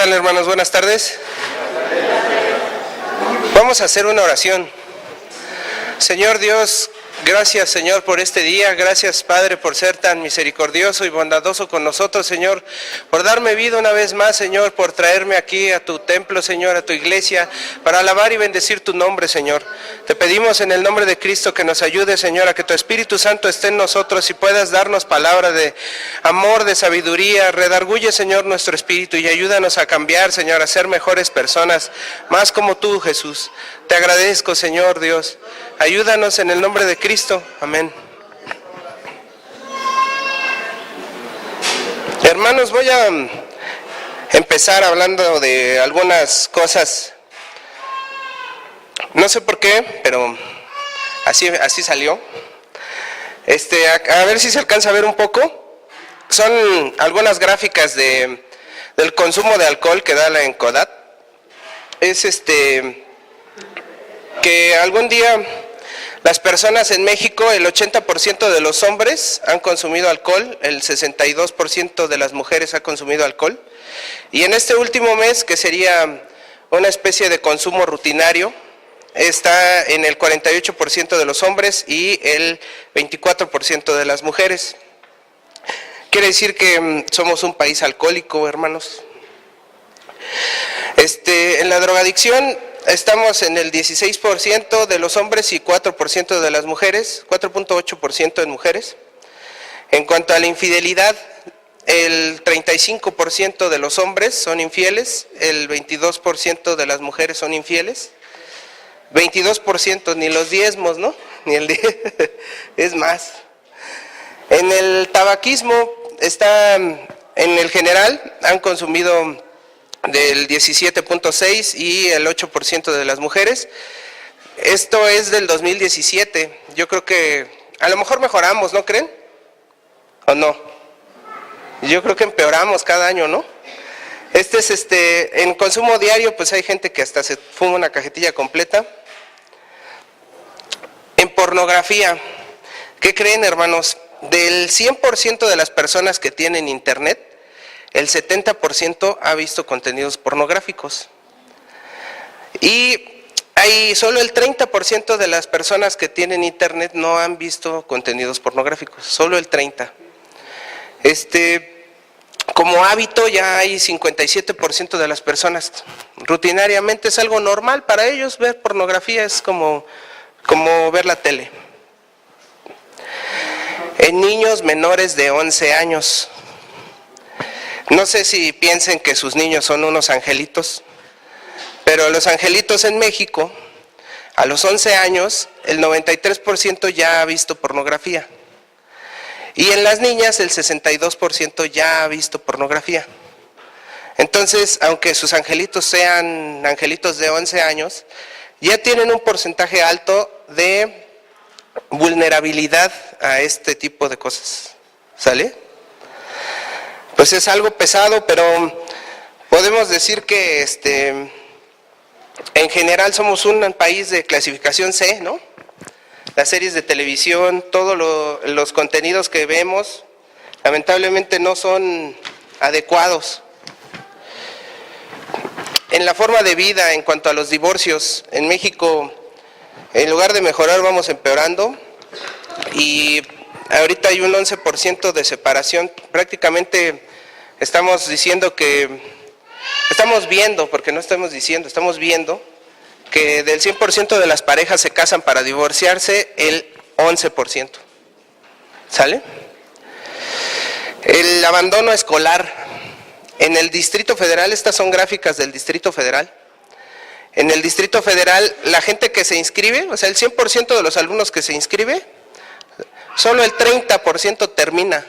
tal, hermanos? Buenas tardes. Vamos a hacer una oración. Señor Dios, gracias, Señor, por este día. Gracias, Padre, por ser tan misericordioso y bondadoso con nosotros, Señor, por darme vida una vez más, Señor, por traerme aquí a tu templo, Señor, a tu iglesia, para alabar y bendecir tu nombre, Señor. Te pedimos en el nombre de Cristo que nos ayude, Señor, a que tu Espíritu Santo esté en nosotros y puedas darnos palabra de amor, de sabiduría. Redarguye, Señor, nuestro espíritu y ayúdanos a cambiar, Señor, a ser mejores personas, más como tú, Jesús. Te agradezco, Señor Dios. Ayúdanos en el nombre de Cristo. Amén. Hermanos, voy a empezar hablando de algunas cosas. No sé por qué, pero así salió. A ver si se alcanza a ver un poco. Son algunas gráficas del consumo de alcohol que da la ENCODAT. Es que algún día las personas en México, el 80% de los hombres han consumido alcohol, el 62% de las mujeres ha consumido alcohol. Y en este último mes, que sería una especie de consumo rutinario, está en el 48% de los hombres y el 24% de las mujeres. Quiere decir que somos un país alcohólico, hermanos. En la drogadicción estamos en el 16% de los hombres y 4% de las mujeres, 4.8% en mujeres. En cuanto a la infidelidad, el 35% de los hombres son infieles, el 22% de las mujeres son infieles. 22%, ni los diezmos, ¿no? Ni el 10, es más. En el tabaquismo está, en el general, han consumido del 17.6 y el 8% de las mujeres. Esto es del 2017. Yo creo que a lo mejor mejoramos, ¿no creen? ¿O no? Yo creo que empeoramos cada año, ¿no? En consumo diario, pues hay gente que hasta se fuma una cajetilla completa. En pornografía, ¿qué creen, hermanos? Del 100% de las personas que tienen internet, el 70% ha visto contenidos pornográficos. Y hay solo el 30% de las personas que tienen internet no han visto contenidos pornográficos, solo el 30%. Como hábito ya hay 57% de las personas. Rutinariamente es algo normal para ellos, ver pornografía es como ver la tele. En niños menores de 11 años. No sé si piensen que sus niños son unos angelitos, pero los angelitos en México, a los 11 años, el 93% ya ha visto pornografía. Y en las niñas, el 62% ya ha visto pornografía. Entonces, aunque sus angelitos sean angelitos de 11 años, ya tienen un porcentaje alto de vulnerabilidad a este tipo de cosas. ¿Sale? Pues es algo pesado, pero podemos decir que en general somos un país de clasificación C, ¿no? Las series de televisión, todos los contenidos que vemos, lamentablemente no son adecuados. En la forma de vida, en cuanto a los divorcios, en México, en lugar de mejorar, vamos empeorando. Y ahorita hay un 11% de separación. Prácticamente estamos diciendo que, estamos viendo, porque no estamos diciendo, estamos viendo que del 100% de las parejas se casan para divorciarse, el 11%. ¿Sale? El abandono escolar. En el Distrito Federal, estas son gráficas del Distrito Federal. En el Distrito Federal, la gente que se inscribe, o sea, el 100% de los alumnos que se inscribe, solo el 30% termina.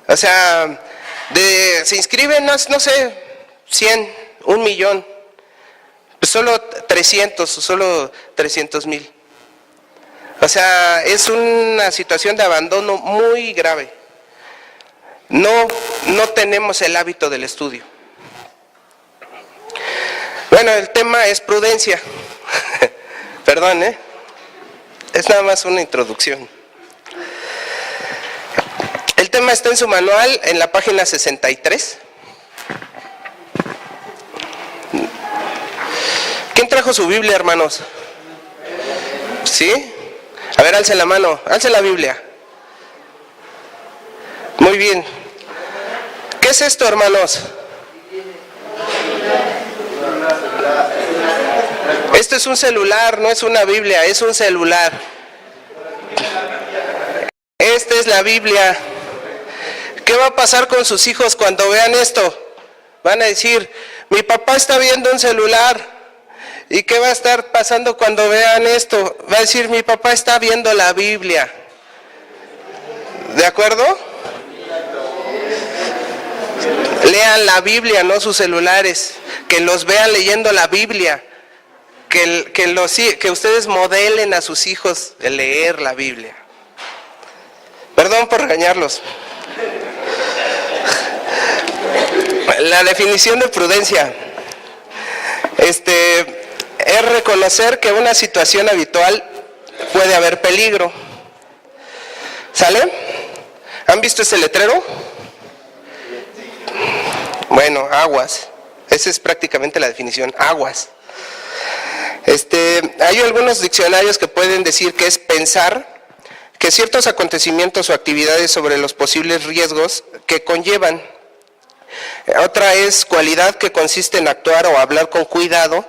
O sea, se inscriben, no sé, 100, 1 millón, pues solo 300 o solo 300,000. O sea, es una situación de abandono muy grave. No tenemos el hábito del estudio. Bueno, el tema es prudencia. Perdón, es nada más una introducción. El tema está en su manual, en la página 63. trajo su Biblia, hermanos? ¿Sí? A ver, alce la mano, alce la Biblia. Muy bien. ¿Qué es esto, hermanos? Esto es un celular, no es una Biblia, es un celular. Esta es la Biblia. ¿Qué va a pasar con sus hijos cuando vean esto? Van a decir, mi papá está viendo un celular. ¿Y qué va a estar pasando cuando vean esto? Va a decir, mi papá está viendo la Biblia. ¿De acuerdo? Lean la Biblia, no sus celulares. Que los vean leyendo la Biblia. Que ustedes modelen a sus hijos el leer la Biblia. Perdón por regañarlos. La definición de prudencia es reconocer que en una situación habitual puede haber peligro. ¿Sale? ¿Han visto ese letrero? Bueno, aguas. Esa es prácticamente la definición, aguas. Hay algunos diccionarios que pueden decir que es pensar que ciertos acontecimientos o actividades sobre los posibles riesgos que conllevan. Otra es cualidad que consiste en actuar o hablar con cuidado,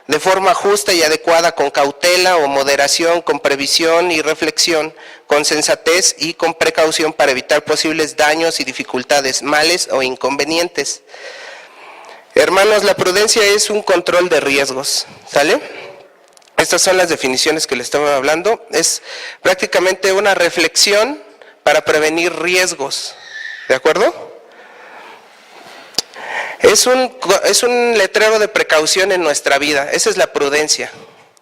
de forma justa y adecuada, con cautela o moderación, con previsión y reflexión, con sensatez y con precaución para evitar posibles daños y dificultades, males o inconvenientes. Hermanos, la prudencia es un control de riesgos, ¿sale? Estas son las definiciones que les estaba hablando. Es prácticamente una reflexión para prevenir riesgos, ¿de acuerdo? Es un letrero de precaución en nuestra vida, esa es la prudencia.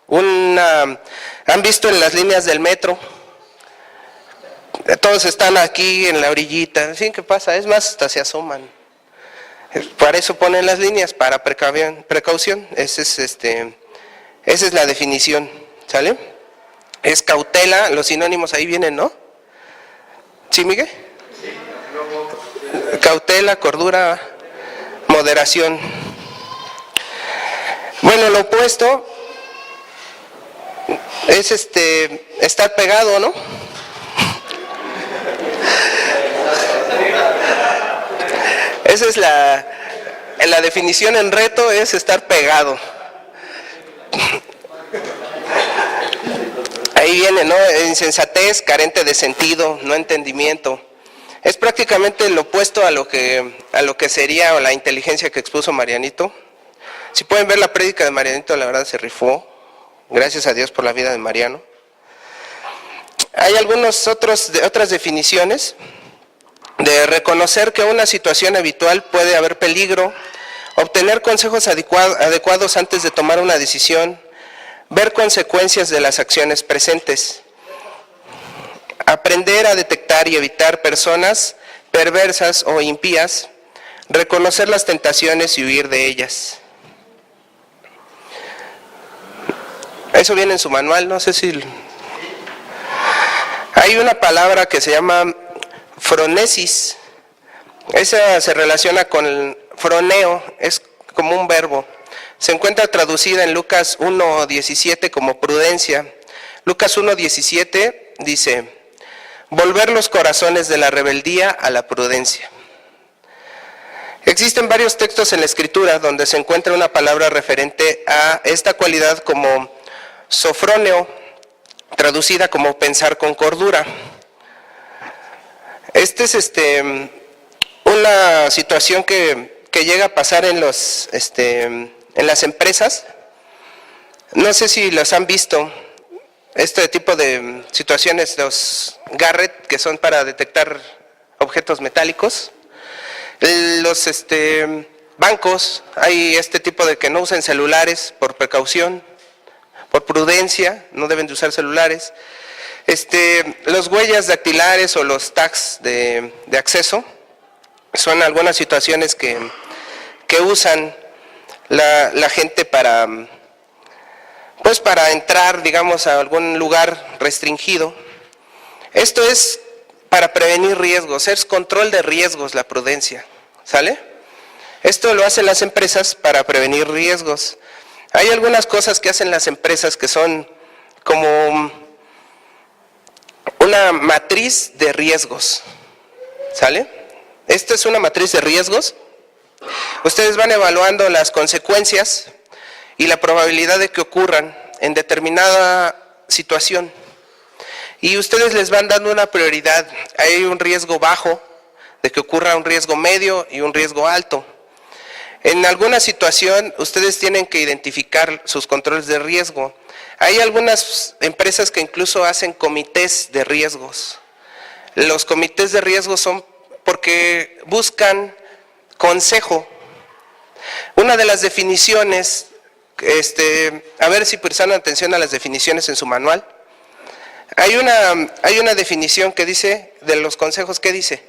¿Han visto en las líneas del metro? Todos están aquí en la orillita, en fin, ¿qué pasa? Es más, hasta se asoman. Para eso ponen las líneas, para precaución. Esa es la definición, ¿sale? Es cautela, los sinónimos ahí vienen, ¿no? ¿Sí, Miguel? Cautela, cordura, moderación. Bueno, lo opuesto es estar pegado, ¿no? Esa es la definición en reto, es estar pegado. Ahí viene, ¿no? Insensatez, carente de sentido, no entendimiento. Es prácticamente lo opuesto a lo que sería la inteligencia que expuso Marianito. Si pueden ver la prédica de Marianito, la verdad se rifó. Gracias a Dios por la vida de Mariano. Hay otras definiciones de reconocer que en una situación habitual puede haber peligro, obtener consejos adecuados antes de tomar una decisión, ver consecuencias de las acciones presentes, aprender a detectar y evitar personas perversas o impías, reconocer las tentaciones y huir de ellas. Eso viene en su manual, no sé si... Hay una palabra que se llama phronesis. Esa se relaciona con el froneo, es como un verbo. Se encuentra traducida en Lucas 1:17 como prudencia. Lucas 1:17 dice, volver los corazones de la rebeldía a la prudencia. Existen varios textos en la Escritura donde se encuentra una palabra referente a esta cualidad como sofroneo, traducida como pensar con cordura. Es una situación que llega a pasar en las empresas. No sé si los han visto, este tipo de situaciones, los Garrett, que son para detectar objetos metálicos. Los bancos, hay este tipo de que no usen celulares por precaución, por prudencia, no deben de usar celulares. Los huellas dactilares o los tags de acceso son algunas situaciones que usan la gente para entrar, digamos, a algún lugar restringido. Esto es para prevenir riesgos, es control de riesgos la prudencia, ¿sale? Esto lo hacen las empresas para prevenir riesgos. Hay algunas cosas que hacen las empresas que son como una matriz de riesgos, ¿sale? Esta es una matriz de riesgos. Ustedes van evaluando las consecuencias y la probabilidad de que ocurran en determinada situación. Y ustedes les van dando una prioridad. Hay un riesgo bajo de que ocurra un riesgo medio y un riesgo alto. En alguna situación ustedes tienen que identificar sus controles de riesgo. Hay algunas empresas que incluso hacen comités de riesgos. Los comités de riesgos son porque buscan consejo. Una de las definiciones, a ver si prestan atención a las definiciones en su manual. Hay una definición que dice, de los consejos, ¿qué dice?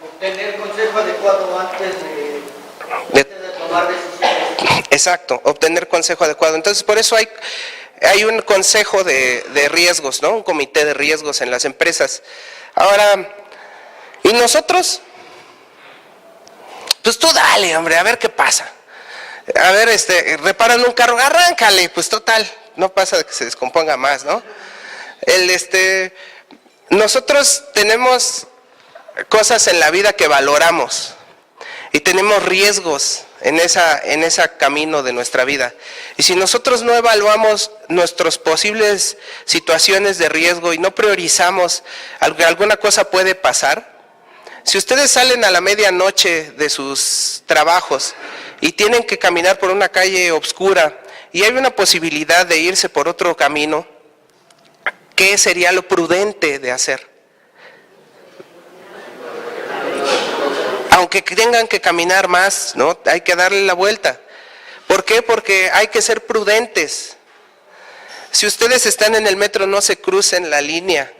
Obtener consejo adecuado antes de tomar decisiones. Exacto, obtener consejo adecuado. Entonces, por eso hay un consejo de riesgos, ¿no? Un comité de riesgos en las empresas. Ahora, ¿y nosotros? Pues tú dale, hombre, a ver qué pasa. A ver, reparan un carro, arráncale, pues total, no pasa de que se descomponga más, ¿no? Nosotros tenemos cosas en la vida que valoramos y tenemos riesgos en ese camino de nuestra vida. Y si nosotros no evaluamos nuestras posibles situaciones de riesgo y no priorizamos que alguna cosa puede pasar, si ustedes salen a la medianoche de sus trabajos y tienen que caminar por una calle oscura y hay una posibilidad de irse por otro camino, ¿qué sería lo prudente de hacer? Aunque tengan que caminar más, ¿no? Hay que darle la vuelta. ¿Por qué? Porque hay que ser prudentes. Si ustedes están en el metro, no se crucen la línea.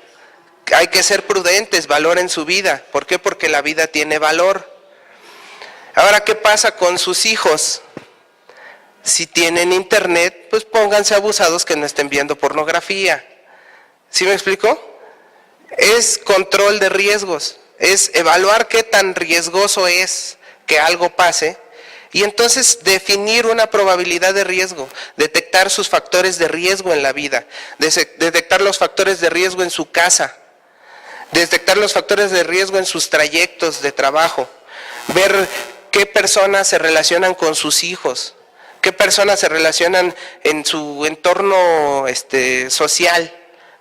Hay que ser prudentes, valoren su vida. ¿Por qué? Porque la vida tiene valor. Ahora, ¿qué pasa con sus hijos? Si tienen internet, pues pónganse abusados que no estén viendo pornografía. ¿Sí me explico? Es control de riesgos. Es evaluar qué tan riesgoso es que algo pase y entonces definir una probabilidad de riesgo, detectar sus factores de riesgo en la vida, detectar los factores de riesgo en su casa, detectar los factores de riesgo en sus trayectos de trabajo, ver qué personas se relacionan con sus hijos, qué personas se relacionan en su entorno social,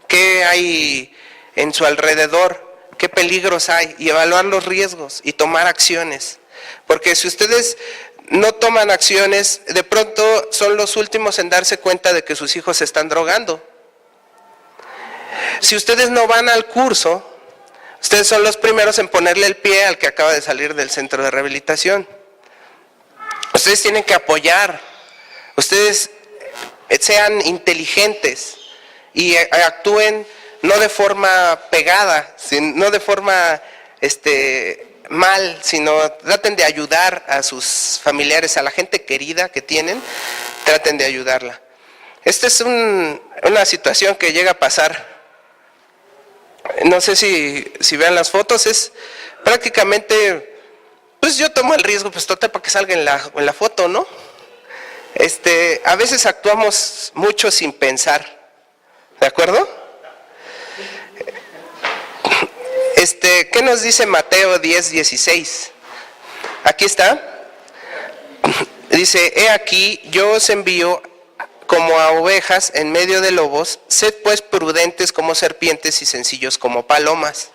qué hay en su alrededor, qué peligros hay, y evaluar los riesgos y tomar acciones. Porque si ustedes no toman acciones, de pronto son los últimos en darse cuenta de que sus hijos se están drogando. Si ustedes no van al curso, ustedes son los primeros en ponerle el pie al que acaba de salir del centro de rehabilitación. Ustedes tienen que apoyar, ustedes sean inteligentes y actúen no de forma pegada, no de forma mal, sino traten de ayudar a sus familiares, a la gente querida que tienen, traten de ayudarla. Esta es una situación que llega a pasar. No sé si vean las fotos, es prácticamente, pues yo tomo el riesgo, pues total para que salga en la foto, ¿no? A veces actuamos mucho sin pensar, ¿de acuerdo? ¿Qué nos dice Mateo 10:16? Aquí está. Dice, he aquí, yo os envío como a ovejas en medio de lobos, sed pues prudentes como serpientes y sencillos como palomas.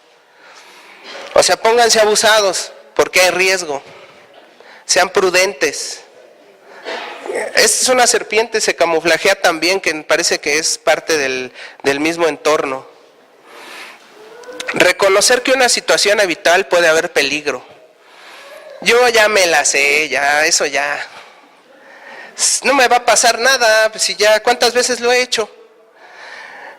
O sea, pónganse abusados, porque hay riesgo. Sean prudentes. Esta es una serpiente, se camuflajea también, que parece que es parte del mismo entorno. Reconocer que una situación habitual puede haber peligro. Yo ya me la sé, eso ya. No me va a pasar nada, si ya, ¿cuántas veces lo he hecho?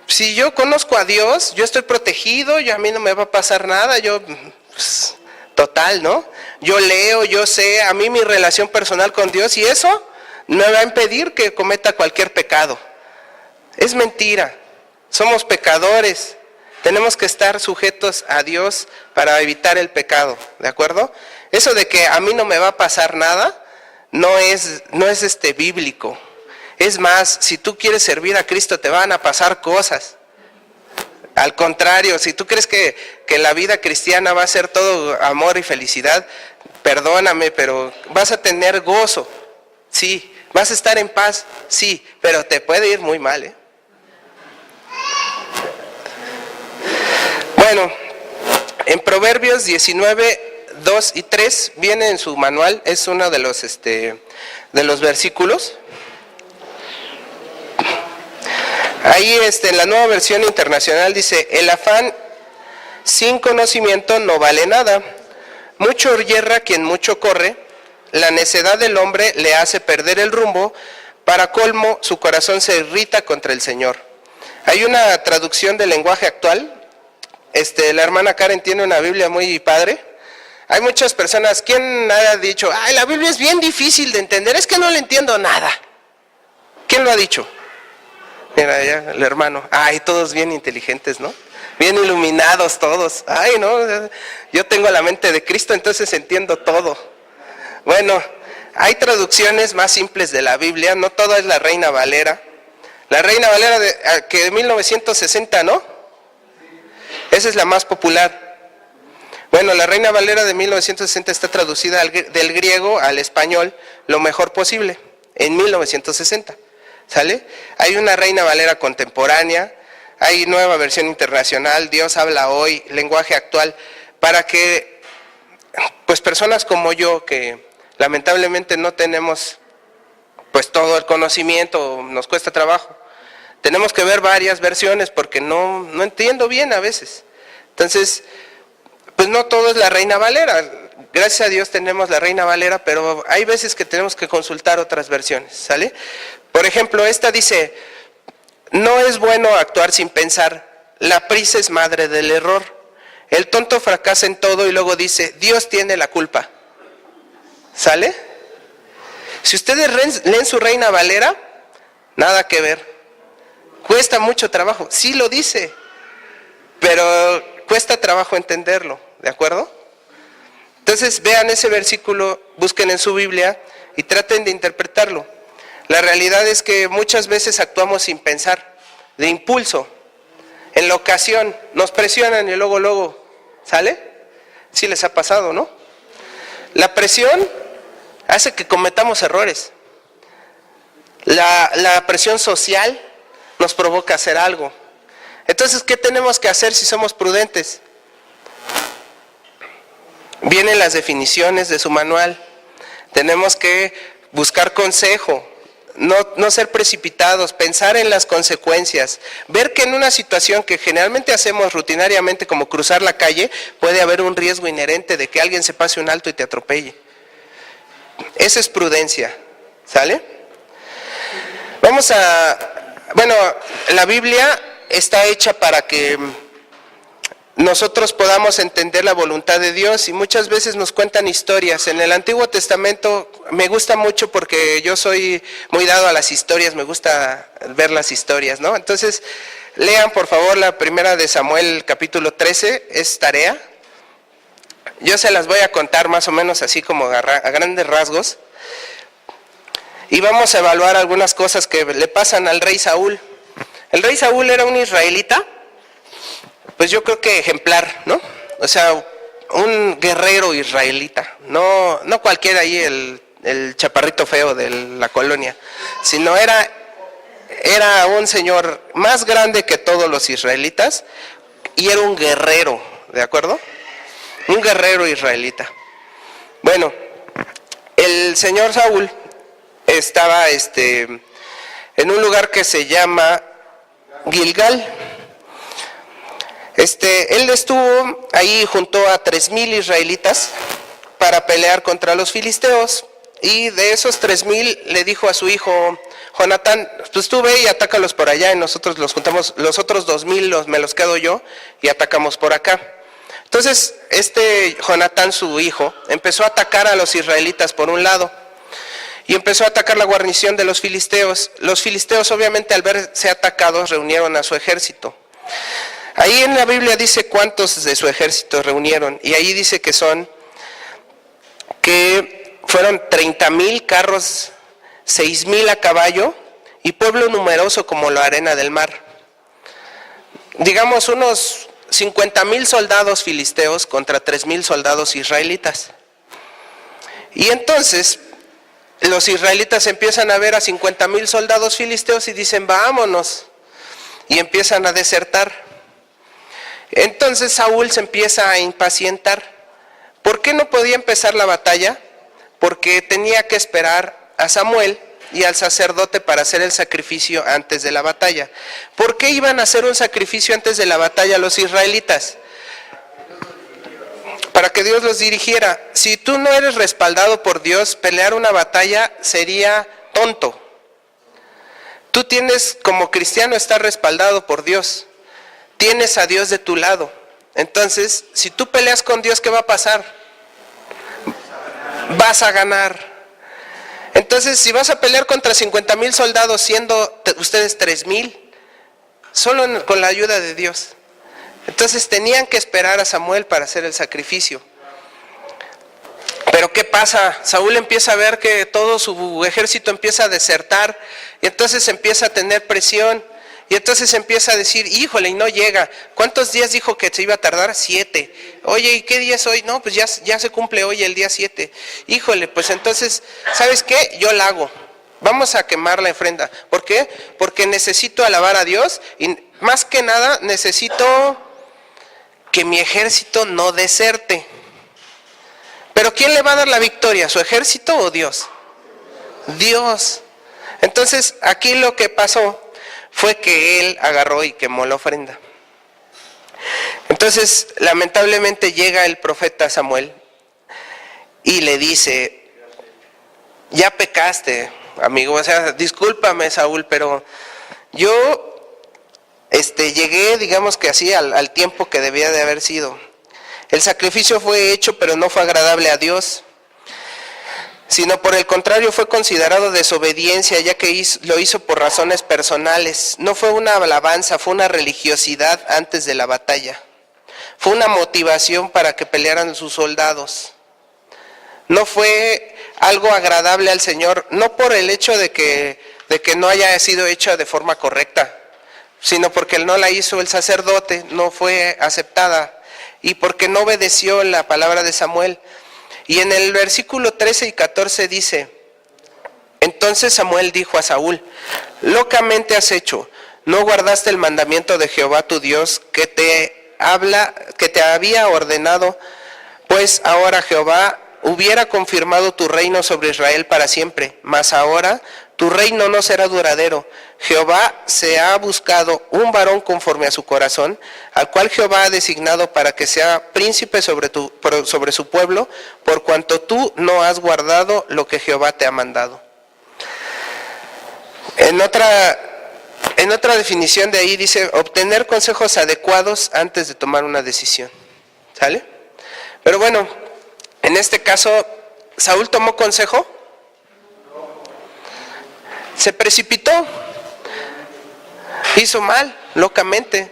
Si yo conozco a Dios, yo estoy protegido, a mí no me va a pasar nada, pues, total, ¿no? Yo leo, yo sé, a mí mi relación personal con Dios, y eso me va a impedir que cometa cualquier pecado. Es mentira, somos pecadores. Tenemos que estar sujetos a Dios para evitar el pecado, ¿de acuerdo? Eso de que a mí no me va a pasar nada, no es bíblico. Es más, si tú quieres servir a Cristo te van a pasar cosas. Al contrario, si tú crees que la vida cristiana va a ser todo amor y felicidad, perdóname, pero vas a tener gozo, sí. Vas a estar en paz, sí, pero te puede ir muy mal, ¿eh? Bueno, en Proverbios 19, 2 y 3, viene en su manual, es uno de los versículos. Ahí en la Nueva Versión Internacional dice: el afán sin conocimiento no vale nada. Mucho yerra quien mucho corre. La necedad del hombre le hace perder el rumbo. Para colmo, su corazón se irrita contra el Señor. Hay una traducción del lenguaje actual. La hermana Karen tiene una Biblia muy padre. Hay muchas personas, ¿quién ha dicho: ay, la Biblia es bien difícil de entender, es que no le entiendo nada? ¿Quién lo ha dicho? Mira, allá el hermano. Ay, todos bien inteligentes, ¿no? Bien iluminados todos. Ay, no, yo tengo la mente de Cristo, entonces entiendo todo. Bueno, hay traducciones más simples de la Biblia, no toda es la Reina Valera. La Reina Valera de 1960, ¿no? Esa es la más popular. Bueno, la Reina Valera de 1960 está traducida del griego al español lo mejor posible, en 1960. ¿Sale? Hay una Reina Valera contemporánea, hay nueva versión internacional, Dios habla hoy, lenguaje actual, para que pues personas como yo, que lamentablemente no tenemos pues todo el conocimiento, nos cuesta trabajo, tenemos que ver varias versiones porque no entiendo bien a veces. Entonces, pues no todo es la Reina Valera. Gracias a Dios tenemos la Reina Valera, pero hay veces que tenemos que consultar otras versiones, ¿sale? Por ejemplo, esta dice: no es bueno actuar sin pensar, la prisa es madre del error. El tonto fracasa en todo y luego dice: Dios tiene la culpa. ¿Sale? Si ustedes leen su Reina Valera, nada que ver. Cuesta mucho trabajo, sí lo dice, pero cuesta trabajo entenderlo, ¿de acuerdo? Entonces vean ese versículo, busquen en su Biblia y traten de interpretarlo. La realidad es que muchas veces actuamos sin pensar, de impulso, en la ocasión, nos presionan y luego, ¿sale? Sí les ha pasado, ¿no? La presión hace que cometamos errores. La presión social nos provoca hacer algo. Entonces, ¿qué tenemos que hacer si somos prudentes? Vienen las definiciones de su manual. Tenemos que buscar consejo, no ser precipitados, pensar en las consecuencias, ver que en una situación que generalmente hacemos rutinariamente, como cruzar la calle, puede haber un riesgo inherente de que alguien se pase un alto y te atropelle. Esa es prudencia, ¿sale? Bueno, la Biblia está hecha para que nosotros podamos entender la voluntad de Dios, y muchas veces nos cuentan historias. En el Antiguo Testamento me gusta mucho porque yo soy muy dado a las historias, me gusta ver las historias, ¿no? Entonces, lean por favor la primera de Samuel capítulo 13, es tarea. Yo se las voy a contar más o menos así como a grandes rasgos. Y vamos a evaluar algunas cosas que le pasan al rey Saúl. El rey Saúl era un israelita, pues yo creo que ejemplar, ¿no? O sea, un guerrero israelita, no cualquiera ahí el chaparrito feo de la colonia, sino era un señor más grande que todos los israelitas y era un guerrero, ¿de acuerdo? Un guerrero israelita. Bueno, el señor Saúl estaba en un lugar que se llama Gilgal. Él estuvo ahí junto a 3,000 israelitas para pelear contra los filisteos, y de esos 3,000 le dijo a su hijo Jonatán: pues tú ve y atácalos por allá y nosotros los juntamos, los otros 2,000 me los quedo yo y atacamos por acá. Entonces Jonatán, su hijo, empezó a atacar a los israelitas por un lado y empezó a atacar la guarnición de los filisteos. Los filisteos, obviamente, al verse atacados, reunieron a su ejército. Ahí en la Biblia dice cuántos de su ejército reunieron, y ahí dice que fueron 30,000 carros, 6,000 a caballo y pueblo numeroso como la arena del mar. Digamos unos 50,000 soldados filisteos contra 3,000 soldados israelitas. Y entonces los israelitas empiezan a ver a 50,000 soldados filisteos y dicen, vámonos, y empiezan a desertar. Entonces Saúl se empieza a impacientar. ¿Por qué no podía empezar la batalla? Porque tenía que esperar a Samuel y al sacerdote para hacer el sacrificio antes de la batalla. ¿Por qué iban a hacer un sacrificio antes de la batalla los israelitas? Para que Dios los dirigiera. Si tú no eres respaldado por Dios, pelear una batalla sería tonto. Tú tienes, como cristiano, estar respaldado por Dios. Tienes a Dios de tu lado. Entonces, si tú peleas con Dios, ¿qué va a pasar? Vas a ganar. Entonces, si vas a pelear contra 50,000 soldados, siendo ustedes 3,000, solo con la ayuda de Dios. Entonces tenían que esperar a Samuel para hacer el sacrificio. Pero ¿qué pasa? Saúl empieza a ver que todo su ejército empieza a desertar y entonces empieza a tener presión y entonces empieza a decir, híjole, y no llega. ¿Cuántos días dijo que se iba a tardar? 7. Oye, ¿y qué día es hoy? No, pues ya se cumple hoy el día 7. Híjole, pues entonces, ¿sabes qué? Yo la hago. Vamos a quemar la ofrenda. ¿Por qué? Porque necesito alabar a Dios y más que nada necesito que mi ejército no deserte. Pero ¿quién le va a dar la victoria? ¿Su ejército o Dios? Dios. Entonces aquí lo que pasó fue que él agarró y quemó la ofrenda. Entonces lamentablemente llega el profeta Samuel y le dice, ya pecaste, amigo, o sea, discúlpame Saúl, pero yo llegué, digamos que así, al tiempo que debía de haber sido. El sacrificio fue hecho, pero no fue agradable a Dios, sino por el contrario fue considerado desobediencia, ya que lo hizo por razones personales. No fue una alabanza, fue una religiosidad antes de la batalla. Fue una motivación para que pelearan sus soldados. No fue algo agradable al Señor, no por el hecho de que no haya sido hecha de forma correcta, sino porque no la hizo el sacerdote, no fue aceptada, y porque no obedeció la palabra de Samuel. Y en el versículo 13 y 14 dice, entonces Samuel dijo a Saúl, locamente has hecho, no guardaste el mandamiento de Jehová tu Dios que te había ordenado, pues ahora Jehová hubiera confirmado tu reino sobre Israel para siempre, mas ahora tu reino no será duradero. Jehová se ha buscado un varón conforme a su corazón, al cual Jehová ha designado para que sea príncipe sobre su pueblo, por cuanto tú no has guardado lo que Jehová te ha mandado. En otra definición de ahí dice, obtener consejos adecuados antes de tomar una decisión. ¿Sale? Pero bueno, en este caso, ¿Saúl tomó consejo? Se precipitó, hizo mal, locamente.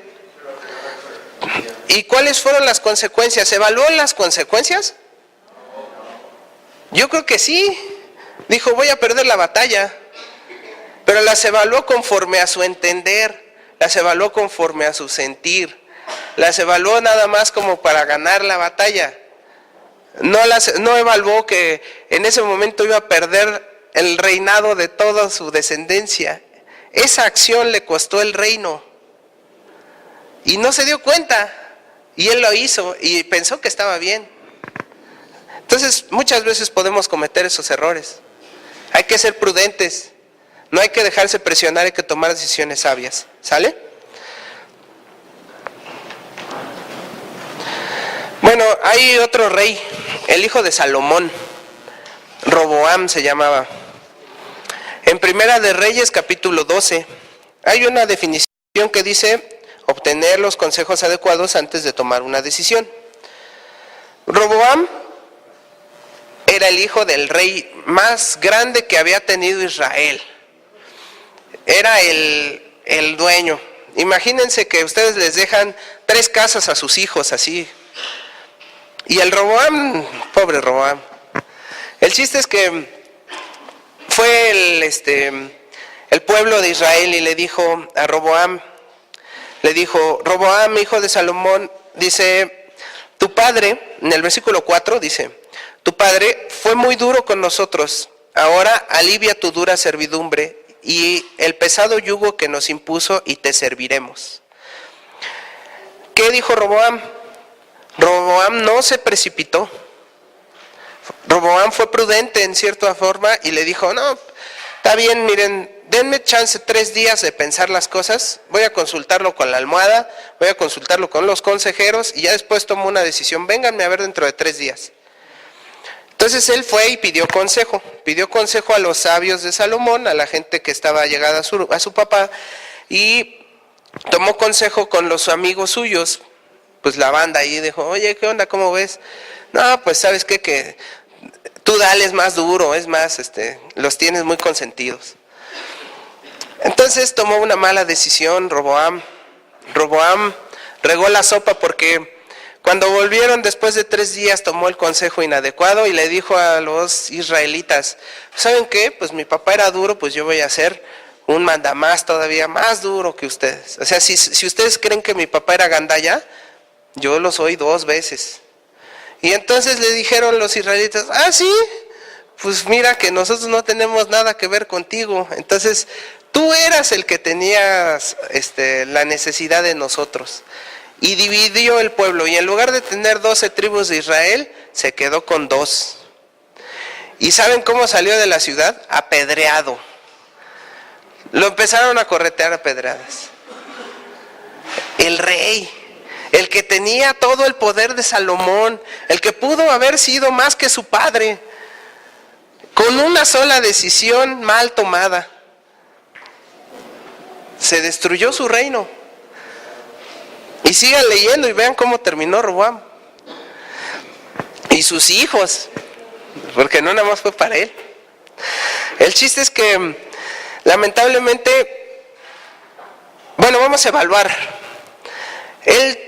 ¿Y cuáles fueron las consecuencias? ¿Evaluó las consecuencias? Yo creo que sí. Dijo, voy a perder la batalla. Pero las evaluó conforme a su entender, las evaluó conforme a su sentir, las evaluó nada más como para ganar la batalla. No evaluó que en ese momento iba a perder el reinado de toda su descendencia. Esa acción le costó el reino. Y no se dio cuenta. Y él lo hizo y pensó que estaba bien. Entonces, muchas veces podemos cometer esos errores. Hay que ser prudentes. No hay que dejarse presionar, hay que tomar decisiones sabias. ¿Sale? Bueno, hay otro rey, el hijo de Salomón. Roboam se llamaba. En Primera de Reyes, capítulo 12, hay una definición que dice obtener los consejos adecuados antes de tomar una decisión. Roboam era el hijo del rey más grande que había tenido Israel. Era el dueño. Imagínense que ustedes les dejan 3 casas a sus hijos así. Y el Roboam, pobre Roboam, El chiste es que fue el pueblo de Israel y le dijo a Roboam, Roboam, hijo de Salomón, dice, tu padre, en el versículo 4 dice, tu padre fue muy duro con nosotros, ahora alivia tu dura servidumbre y el pesado yugo que nos impuso y te serviremos. ¿Qué dijo Roboam? Roboam no se precipitó. Roboam fue prudente en cierta forma y le dijo, no, está bien, miren, denme chance 3 días de pensar las cosas, voy a consultarlo con la almohada, voy a consultarlo con los consejeros y ya después tomo una decisión, vénganme a ver dentro de 3 días. Entonces él fue y pidió consejo a los sabios de Salomón, a la gente que estaba llegada a su papá, y tomó consejo con los amigos suyos, pues la banda ahí dijo, oye, ¿qué onda? ¿Cómo ves? No, pues sabes qué, que tú dales más duro, es más, los tienes muy consentidos. Entonces tomó una mala decisión Roboam. Roboam regó la sopa porque cuando volvieron después de 3 días tomó el consejo inadecuado y le dijo a los israelitas, ¿saben qué? Pues mi papá era duro, pues yo voy a hacer un mandamás todavía más duro que ustedes. O sea, si ustedes creen que mi papá era gandalla, yo lo soy 2 veces. Y entonces le dijeron los israelitas, sí, pues mira que nosotros no tenemos nada que ver contigo. Entonces tú eras el que tenías la necesidad de nosotros. Y dividió el pueblo. Y en lugar de tener 12 tribus de Israel, se quedó con 2. ¿Y saben cómo salió de la ciudad? Apedreado. Lo empezaron a corretear a pedradas. El rey, el que tenía todo el poder de Salomón, el que pudo haber sido más que su padre, con una sola decisión mal tomada, se destruyó su reino. Y sigan leyendo y vean cómo terminó Roboam. Y sus hijos, porque no nada más fue para él. El chiste es que, lamentablemente, bueno, vamos a evaluar. Él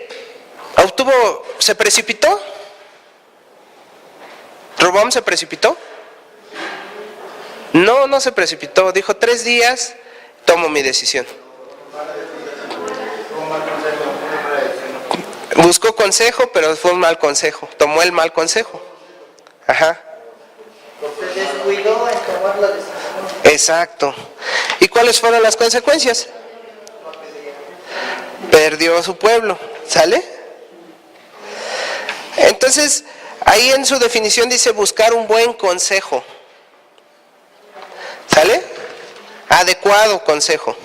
se precipitó. ¿Roboam se precipitó? No se precipitó. Dijo 3 días, tomo mi decisión. Buscó consejo, pero fue un mal consejo. Tomó el mal consejo. Ajá. Se descuidó en tomar la decisión. Exacto. ¿Y cuáles fueron las consecuencias? Perdió a su pueblo. ¿Sale? Entonces, ahí en su definición dice buscar un buen consejo. ¿Sale? Adecuado consejo.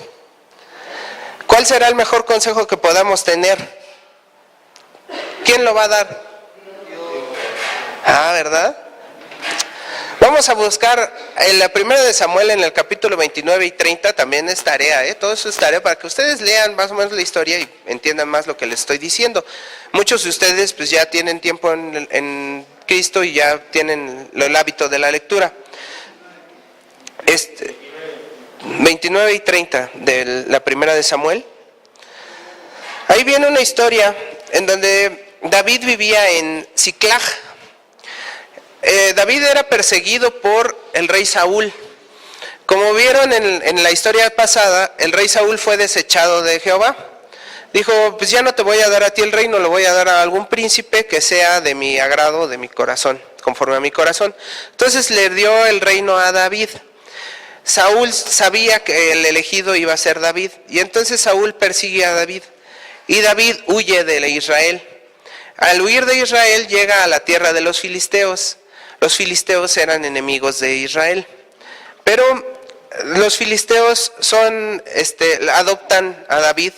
¿Cuál será el mejor consejo que podamos tener? ¿Quién lo va a dar? ¿Verdad? Vamos a buscar en la primera de Samuel en el capítulo 29 y 30, también es tarea, todo eso es tarea para que ustedes lean más o menos la historia y entiendan más lo que les estoy diciendo. Muchos de ustedes pues ya tienen tiempo en Cristo y ya tienen el hábito de la lectura. 29 y 30 de la primera de Samuel. Ahí viene una historia en donde David vivía en Siclag. David era perseguido por el rey Saúl. Como vieron en la historia pasada, el rey Saúl fue desechado de Jehová. Dijo, pues ya no te voy a dar a ti el reino, lo voy a dar a algún príncipe que sea de mi agrado, de mi corazón, conforme a mi corazón. Entonces le dio el reino a David. Saúl sabía que el elegido iba a ser David, y entonces Saúl persigue a David. Y David huye de Israel. Al huir de Israel llega a la tierra de los filisteos. Los filisteos eran enemigos de Israel. Pero los filisteos adoptan a David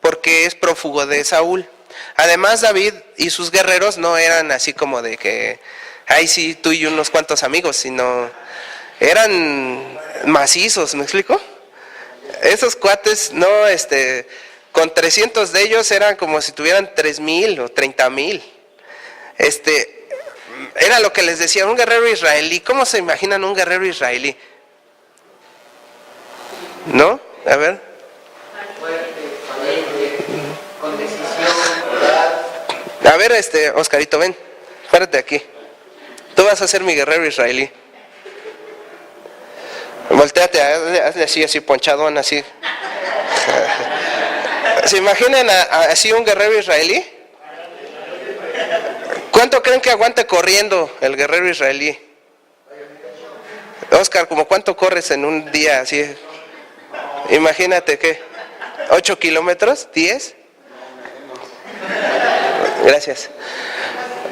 porque es prófugo de Saúl. Además, David y sus guerreros no eran así como de que, ay sí, tú y unos cuantos amigos, sino eran macizos, ¿me explico? Esos cuates no, con 300 de ellos eran como si tuvieran 3,000 o 30,000. Era lo que les decía, un guerrero israelí. ¿Cómo se imaginan un guerrero israelí? ¿No? A ver. Fuerte, valiente, con decisión, ¿verdad? A ver, Oscarito, ven. Párate aquí. Tú. Tú vas a ser mi guerrero israelí. Voltéate, hazle así ponchadón, así. ¿Se imaginan así un guerrero israelí? ¿Cuánto creen que aguante corriendo el guerrero israelí? Oscar, ¿como cuánto corres en un día así? Imagínate, ¿qué? ¿8 kilómetros? ¿10? Gracias.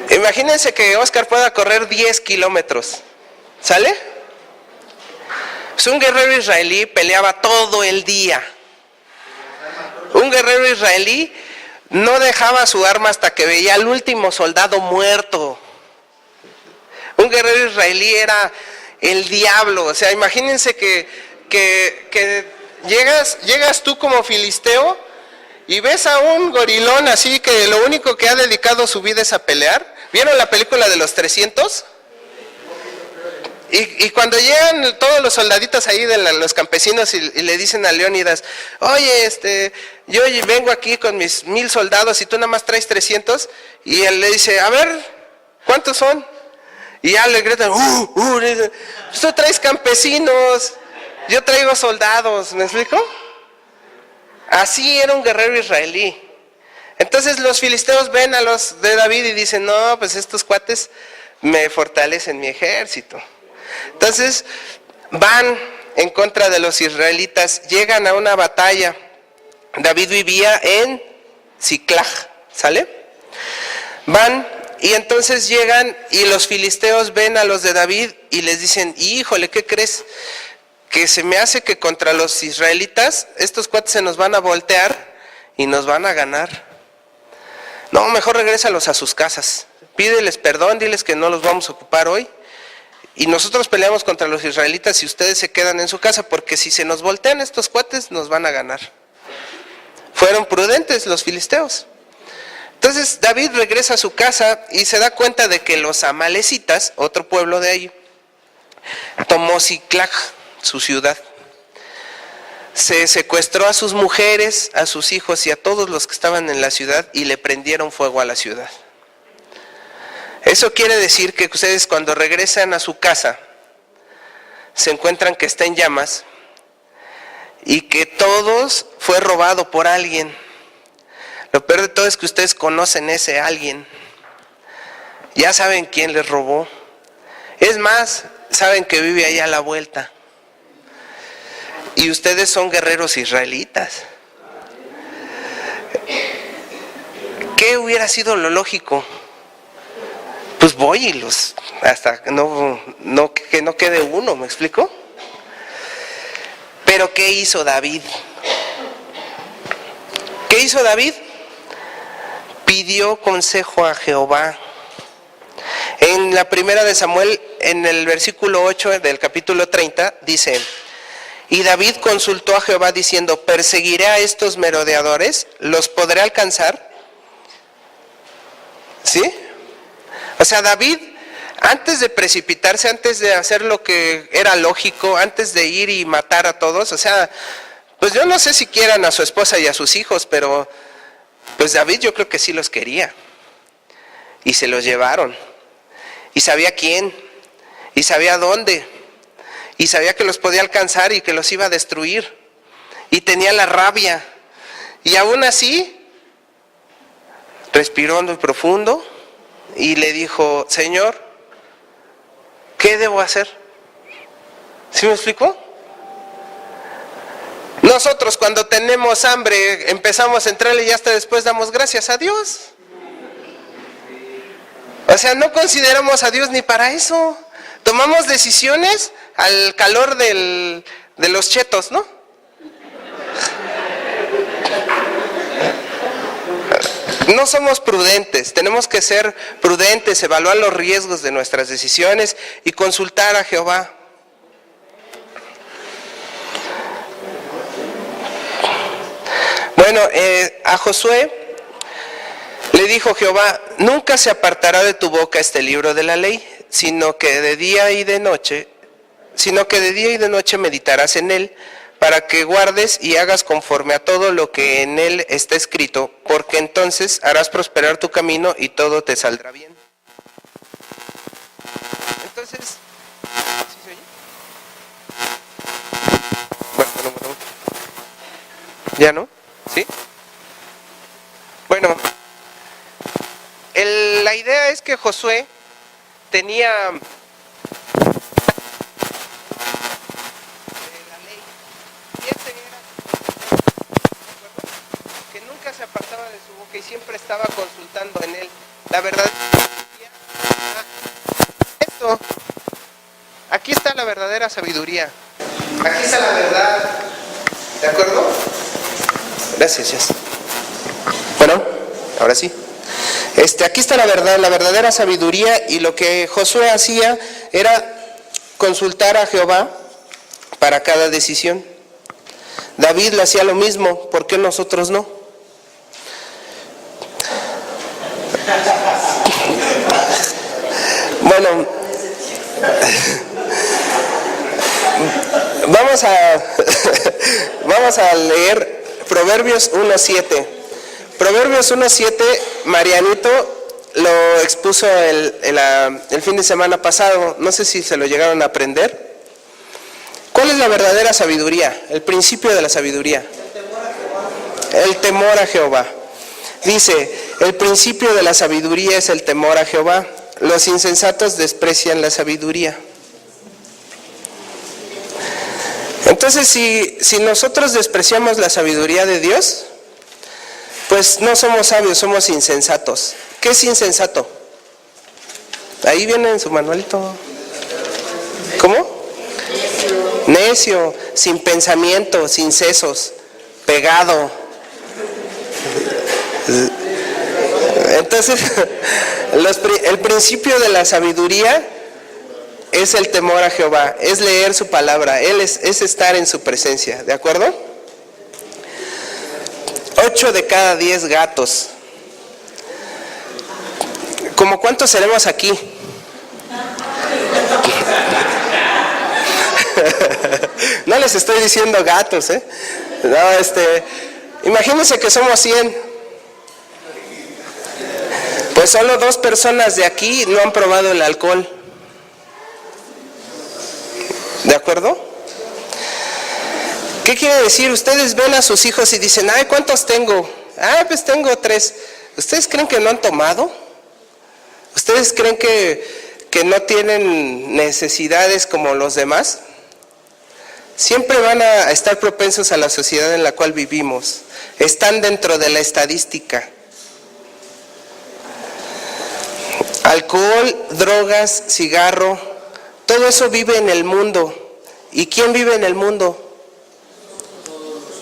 Imagínense que Oscar pueda correr 10 kilómetros. ¿Sale? Pues un guerrero israelí peleaba todo el día. Un guerrero israelí no dejaba su arma hasta que veía al último soldado muerto. Un guerrero israelí era el diablo. O sea, imagínense que llegas tú como filisteo y ves a un gorilón así que lo único que ha dedicado su vida es a pelear. ¿Vieron la película de los 300? Y cuando llegan todos los soldaditos ahí de los campesinos y le dicen a Leónidas, oye, yo vengo aquí con mis 1000 soldados y tú nada más traes 300, y él le dice, a ver, ¿cuántos son? Y ya le gritan, tú traes campesinos, yo traigo soldados, ¿me explico? Así era un guerrero israelí. Entonces los filisteos ven a los de David y dicen, no, pues estos cuates me fortalecen mi ejército. Entonces van en contra de los israelitas, llegan a una batalla. David vivía en Siclag, ¿sale? Van y entonces llegan y los filisteos ven a los de David y les dicen, híjole, ¿qué crees? Que se me hace que contra los israelitas estos cuates se nos van a voltear y nos van a ganar. No, mejor regrésalos a sus casas, pídeles perdón, diles que no los vamos a ocupar hoy. Y nosotros peleamos contra los israelitas y ustedes se quedan en su casa, porque si se nos voltean estos cuates nos van a ganar. Fueron prudentes los filisteos. Entonces David regresa a su casa y se da cuenta de que los amalecitas, otro pueblo de ahí, tomó Siclag, su ciudad. Se secuestró a sus mujeres, a sus hijos y a todos los que estaban en la ciudad y le prendieron fuego a la ciudad. Eso quiere decir que ustedes cuando regresan a su casa se encuentran que está en llamas y que todos fue robado por alguien. Lo peor de todo es que ustedes conocen ese alguien. Ya saben quién les robó. Es más, saben que vive ahí a la vuelta. Y ustedes son guerreros israelitas. ¿Qué hubiera sido lo lógico? Pues voy y hasta que no quede uno, ¿me explico? Pero ¿qué hizo David? ¿Qué hizo David? Pidió consejo a Jehová. En la primera de Samuel, en el versículo 8 del capítulo 30, dice, y David consultó a Jehová diciendo, ¿perseguiré a estos merodeadores? ¿Los podré alcanzar? ¿Sí? O sea, David, antes de precipitarse, antes de hacer lo que era lógico, antes de ir y matar a todos, o sea, pues yo no sé si quieran a su esposa y a sus hijos, pero pues David yo creo que sí los quería. Y se los llevaron. Y sabía quién, y sabía dónde, y sabía que los podía alcanzar y que los iba a destruir. Y tenía la rabia. Y aún así, respiró hondo y profundo y le dijo, Señor, ¿qué debo hacer? ¿Sí me explico? Nosotros cuando tenemos hambre empezamos a entrarle y hasta después damos gracias a Dios. O sea, no consideramos a Dios ni para eso. Tomamos decisiones al calor de los chetos, ¿no? No somos prudentes, tenemos que ser prudentes, evaluar los riesgos de nuestras decisiones y consultar a Jehová. Bueno, a Josué le dijo Jehová, nunca se apartará de tu boca este libro de la ley, sino que de día y de noche meditarás en él, para que guardes y hagas conforme a todo lo que en él está escrito, porque entonces harás prosperar tu camino y todo te saldrá bien. Entonces, ¿sí se oye? Bueno. ¿Ya no? ¿Sí? Bueno, la idea es que Josué tenía la ley y ese era que nunca se apartaba de su boca y siempre estaba consultando en él. La verdad, esto, aquí está la verdadera sabiduría. Aquí está la verdad. ¿De acuerdo? Gracias, Jess. Bueno, ahora sí. Aquí está la verdad, la verdadera sabiduría, y lo que Josué hacía era consultar a Jehová para cada decisión. David le hacía lo mismo, ¿por qué nosotros no? Bueno, vamos a leer Proverbios 1:7. Proverbios 1:7, Marianito lo expuso el fin de semana pasado, no sé si se lo llegaron a aprender. ¿Cuál es la verdadera sabiduría? El principio de la sabiduría. El temor a Jehová. Dice, el principio de la sabiduría es el temor a Jehová. Los insensatos desprecian la sabiduría. Entonces, si nosotros despreciamos la sabiduría de Dios, pues no somos sabios, somos insensatos. ¿Qué es insensato? Ahí viene en su manualito. ¿Cómo? Necio, sin pensamiento, sin sesos, pegado. Entonces, el principio de la sabiduría es el temor a Jehová, es leer su palabra, es estar en su presencia, ¿de acuerdo? 8 de cada 10 gatos. ¿Cómo cuántos seremos aquí? No les estoy diciendo gatos, ¿eh? No, imagínense que somos 100. Pues solo 2 personas de aquí no han probado el alcohol. ¿De acuerdo? ¿Qué quiere decir? Ustedes ven a sus hijos y dicen, ay, ¿cuántos tengo? Ah, pues tengo 3. ¿Ustedes creen que no han tomado? ¿Ustedes creen que no tienen necesidades como los demás? Siempre van a estar propensos a la sociedad en la cual vivimos. Están dentro de la estadística. Alcohol, drogas, cigarro, todo eso vive en el mundo. ¿Y quién vive en el mundo?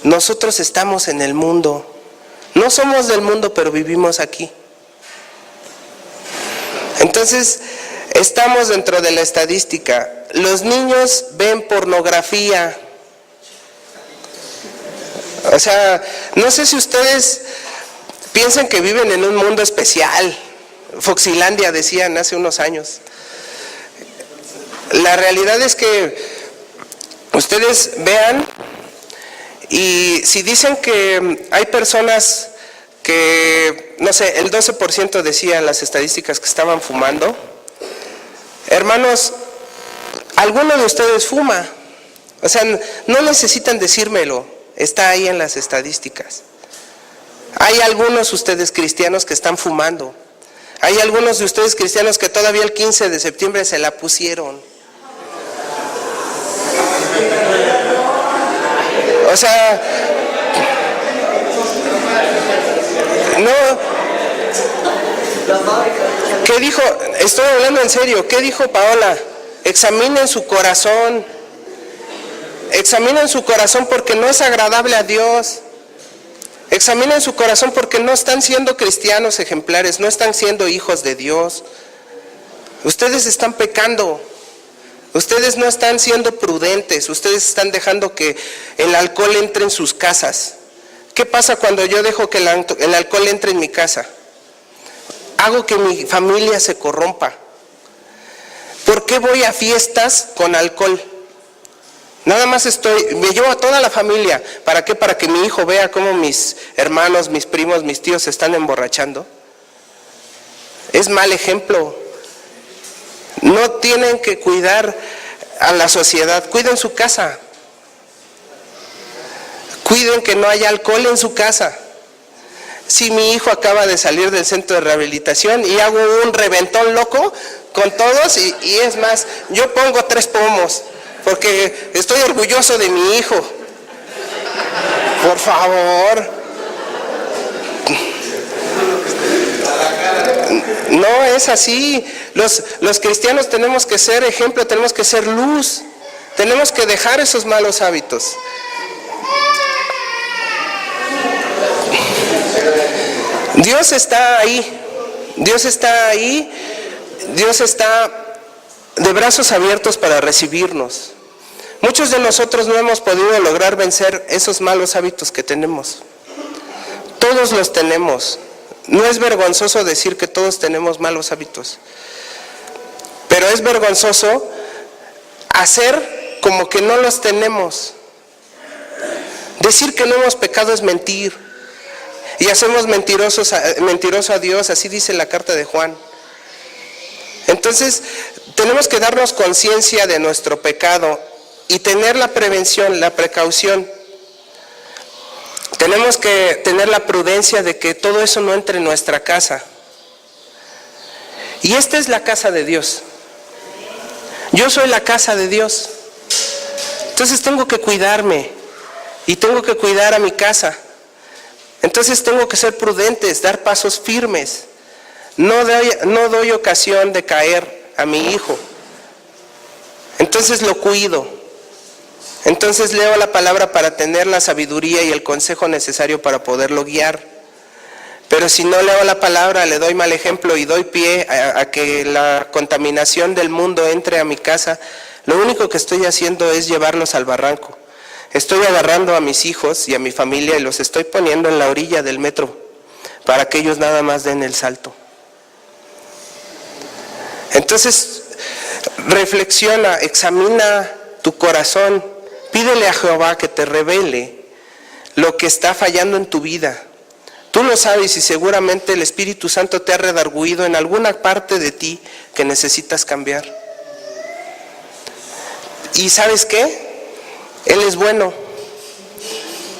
Nosotros estamos en el mundo. No somos del mundo, pero vivimos aquí. Entonces, estamos dentro de la estadística. Los niños ven pornografía. O sea, no sé si ustedes piensan que viven en un mundo especial. Foxilandia decían hace unos años. La realidad es que ustedes vean, y si dicen que hay personas que, no sé, el 12% decían las estadísticas que estaban fumando, hermanos, alguno de ustedes fuma. O sea, no necesitan decírmelo, está ahí en las estadísticas. Hay algunos ustedes cristianos que están fumando. Hay algunos de ustedes cristianos que todavía el 15 de septiembre se la pusieron. O sea, no. ¿Qué dijo? Estoy hablando en serio. ¿Qué dijo Paola? Examinen su corazón. Examinen su corazón porque no es agradable a Dios. Examinen su corazón porque no están siendo cristianos ejemplares, no están siendo hijos de Dios. Ustedes están pecando. Ustedes no están siendo prudentes. Ustedes están dejando que el alcohol entre en sus casas. ¿Qué pasa cuando yo dejo que el alcohol entre en mi casa? Hago que mi familia se corrompa. ¿Por qué voy a fiestas con alcohol? Nada más me llevo a toda la familia. ¿Para qué? Para que mi hijo vea cómo mis hermanos, mis primos, mis tíos se están emborrachando. Es mal ejemplo. No no tienen que cuidar a la sociedad, cuiden su casa. Cuiden que no haya alcohol en su casa. Si mi hijo acaba de salir del centro de rehabilitación y hago un reventón loco con todos y es más, yo pongo 3 pomos porque estoy orgulloso de mi hijo. Por favor. No es así. Los cristianos tenemos que ser ejemplo, tenemos que ser luz. Tenemos que dejar esos malos hábitos. Dios está ahí. Dios está ahí. Dios está de brazos abiertos para recibirnos. Muchos de nosotros no hemos podido lograr vencer esos malos hábitos que tenemos. Todos los tenemos. No es vergonzoso decir que todos tenemos malos hábitos, pero es vergonzoso hacer como que no los tenemos. Decir que no hemos pecado es mentir, y hacemos mentiroso a Dios, así dice la carta de Juan. Entonces, tenemos que darnos conciencia de nuestro pecado y tener la prevención, la precaución. Tenemos que tener la prudencia de que todo eso no entre en nuestra casa. Y esta es la casa de Dios. Yo soy la casa de Dios. Entonces tengo que cuidarme y tengo que cuidar a mi casa. Entonces tengo que ser prudentes, dar pasos firmes. No doy ocasión de caer a mi hijo. Entonces lo cuido. Entonces leo la palabra para tener la sabiduría y el consejo necesario para poderlo guiar. Pero si no leo la palabra, le doy mal ejemplo y doy pie a que la contaminación del mundo entre a mi casa, lo único que estoy haciendo es llevarlos al barranco. Estoy agarrando a mis hijos y a mi familia y los estoy poniendo en la orilla del metro para que ellos nada más den el salto. Entonces, reflexiona, examina tu corazón. Pídele a Jehová que te revele lo que está fallando en tu vida. Tú lo sabes y seguramente el Espíritu Santo te ha redarguido en alguna parte de ti que necesitas cambiar. ¿Y sabes qué? Él es bueno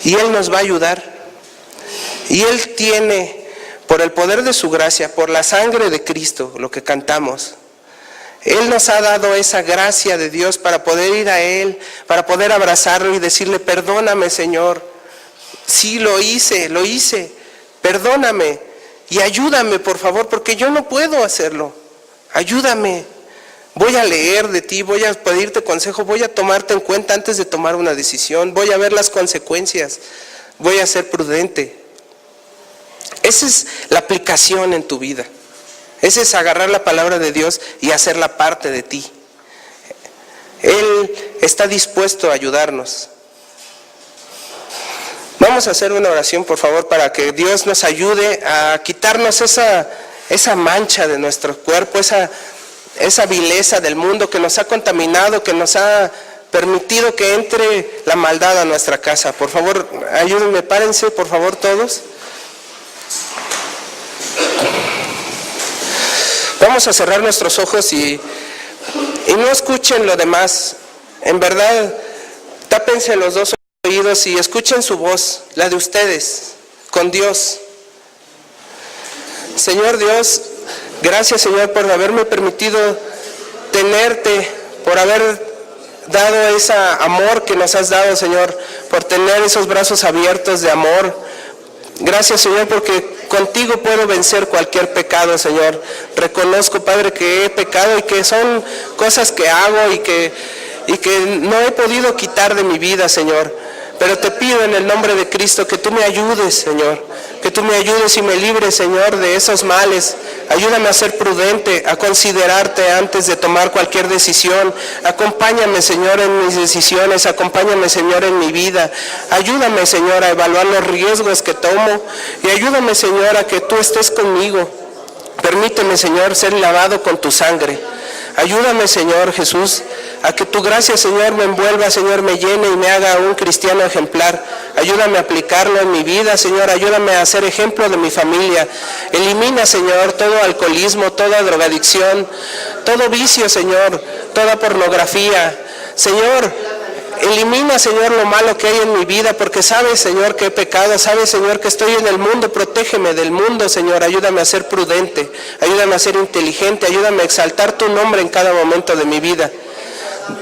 y Él nos va a ayudar. Y Él tiene, por el poder de su gracia, por la sangre de Cristo, lo que cantamos, Él nos ha dado esa gracia de Dios para poder ir a Él, para poder abrazarlo y decirle, perdóname, Señor. Sí, lo hice, perdóname y ayúdame, por favor, porque yo no puedo hacerlo. Ayúdame. Voy a leer de ti, voy a pedirte consejo, voy a tomarte en cuenta antes de tomar una decisión, voy a ver las consecuencias, voy a ser prudente. Esa es la aplicación en tu vida. Ese es agarrar la palabra de Dios y hacerla parte de ti. Él está dispuesto a ayudarnos. Vamos a hacer una oración, por favor, para que Dios nos ayude a quitarnos esa mancha de nuestro cuerpo, esa vileza del mundo que nos ha contaminado, que nos ha permitido que entre la maldad a nuestra casa. Por favor, ayúdenme, párense, por favor, todos. Vamos a cerrar nuestros ojos y no escuchen lo demás. En verdad, tápense los 2 oídos y escuchen su voz, la de ustedes, con Dios. Señor Dios, gracias, Señor, por haberme permitido tenerte, por haber dado ese amor que nos has dado, Señor, por tener esos brazos abiertos de amor. Gracias, Señor, porque contigo puedo vencer cualquier pecado, Señor. Reconozco, Padre, que he pecado y que son cosas que hago y que no he podido quitar de mi vida, Señor. Pero te pido en el nombre de Cristo que tú me ayudes, Señor. Que tú me ayudes y me libres, Señor, de esos males. Ayúdame a ser prudente, a considerarte antes de tomar cualquier decisión. Acompáñame, Señor, en mis decisiones. Acompáñame, Señor, en mi vida. Ayúdame, Señor, a evaluar los riesgos que tomo. Y ayúdame, Señor, a que tú estés conmigo. Permíteme, Señor, ser lavado con tu sangre. Ayúdame, Señor Jesús, a que tu gracia, Señor, me envuelva, Señor, me llene y me haga un cristiano ejemplar. Ayúdame a aplicarlo en mi vida, Señor. Ayúdame a ser ejemplo de mi familia. Elimina, Señor, todo alcoholismo, toda drogadicción, todo vicio, Señor, toda pornografía. Señor, elimina, Señor, lo malo que hay en mi vida, porque sabes, Señor, que he pecado, sabes, Señor, que estoy en el mundo, protégeme del mundo, Señor, ayúdame a ser prudente, ayúdame a ser inteligente, ayúdame a exaltar tu nombre en cada momento de mi vida.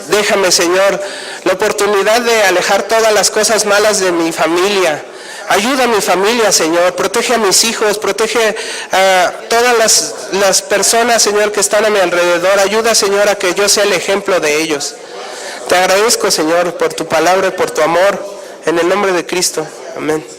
Déjame, Señor, la oportunidad de alejar todas las cosas malas de mi familia. Ayuda a mi familia, Señor, protege a mis hijos, protege a todas las personas, Señor, que están a mi alrededor. Ayuda, Señor, a que yo sea el ejemplo de ellos. Te agradezco, Señor, por tu palabra y por tu amor, en el nombre de Cristo. Amén.